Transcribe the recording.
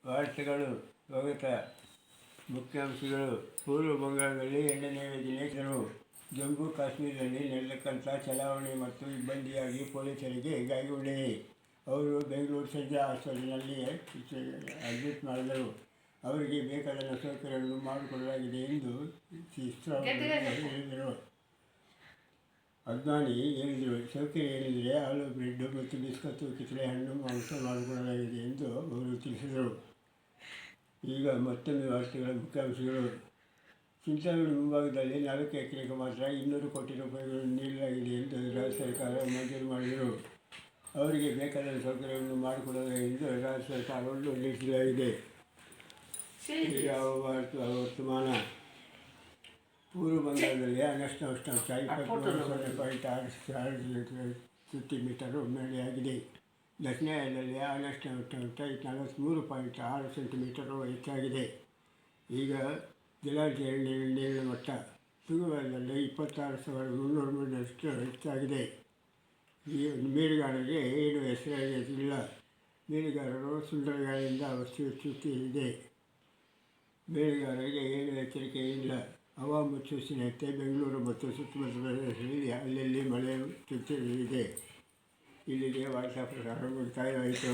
ವಾರ್ತೆಗಳು ಸ್ವಾಗತ. ಮುಖ್ಯಾಂಶಗಳು. ಪೂರ್ವ ಬಂಗಾಳದಲ್ಲಿ 8ನೇ ದಿನೇಶರು ಜಮ್ಮು ಕಾಶ್ಮೀರದಲ್ಲಿ ನಡೆದಕ್ಕಂಥ ಚಲಾವಣೆ ಮತ್ತು ಇಬ್ಬಂದಿಯಾಗಿ ಪೊಲೀಸರಿಗೆ ಗಾಯಗೊಂಡಿದೆ. ಅವರು ಬೆಂಗಳೂರು ಸಂಜೆ ಆಸ್ಪತ್ರೆಯಲ್ಲಿ ಅಡ್ಮಿಟ್ ಮಾಡಿದರು. ಅವರಿಗೆ ಬೇಕಾದ ಸೌಕರ್ಯಗಳನ್ನು ಮಾಡಿಕೊಡಲಾಗಿದೆ ಎಂದು ಹೇಳಿದರು. ಅದ್ವಾನಿ ಹೇಳಿದರು. ಸೌಕರ್ಯ ಏನೆಂದರೆ ಹಾಲು, ಬ್ರೆಡ್ ಮತ್ತು ಬಿಸ್ಕತ್ತು, ಕಿತ್ತಳೆ ಹಣ್ಣು, ಮಾಂಸ ಮಾಡಿಕೊಡಲಾಗಿದೆ ಎಂದು ಅವರು ತಿಳಿಸಿದರು. ಈಗ ಮತ್ತೊಮ್ಮೆ ವಾರ್ತೆಗಳ ಮುಖ್ಯಾಂಶಗಳು. ಚಿಂತಾಮಣಿ ಮುಂಭಾಗದಲ್ಲಿ 4 ಎಕರೆಗೆ ಮಾತ್ರ 200 ಕೋಟಿ ರೂಪಾಯಿಗಳನ್ನು ನೀಡಲಾಗಿದೆ ಎಂದು ರಾಜ್ಯ ಸರ್ಕಾರ ಮಂಜೂರು ಮಾಡಿದರು. ಅವರಿಗೆ ಬೇಕಾದ ಸೌಕರ್ಯವನ್ನು ಮಾಡಿಕೊಡಲಾಗಿದೆ ಎಂದು ರಾಜ್ಯ ಸರ್ಕಾರವನ್ನು ಉಲ್ಲೇಖಿಸಲಾಗಿದೆ. ವರ್ತಮಾನ. ಪೂರ್ವ ಬಂಗಾಳದಲ್ಲಿ ಅಗಸ್ಟ್ ಉಷ್ಣಾಂಶ 23.6 ಸೆಂಟಿಮೀಟರ್ ಮಳೆಯಾಗಿದೆ. ದಕ್ಷಿಣದಲ್ಲಿ ಅಗಸ್ಟ್ ಉಷ್ಣಾಂಶ 43.6 ಸೆಂಟಿಮೀಟರ್ ಹೆಚ್ಚಾಗಿದೆ. ಈಗ ಜಲಾಶಯ ನೀರಿನ ಮಟ್ಟ ತುಂಗಭದ್ರಲ್ಲಿ 26,300 ಮೀಟರ್ನಷ್ಟು ಹೆಚ್ಚಾಗಿದೆ. ಈ ಮೀನುಗಾರರಿಗೆ ಏನು ಹೆಸರಾಗಿಲ್ಲ. ಮೀನುಗಾರರು ಸುಂಟರ ಗಾಳಿಯಿಂದ ಸುತ್ತಿದೆ. ಮೀನುಗಾರರಿಗೆ ಏನು ಎಚ್ಚರಿಕೆ ಇಲ್ಲ. ಹವಾಮುನ್ಸೂಚನೆಯಂತೆ ಬೆಂಗಳೂರು ಮತ್ತು ಸುತ್ತಮುತ್ತ ಪ್ರದೇಶಗಳಲ್ಲಿ ಅಲ್ಲಲ್ಲಿ ಮಳೆ ಸುರಿಯಲಿದೆ. ಇಲ್ಲಿಗೆ ವಾರ್ತಾ ಪ್ರಸಾರ ಮುಕ್ತಾಯವಾಯಿತು.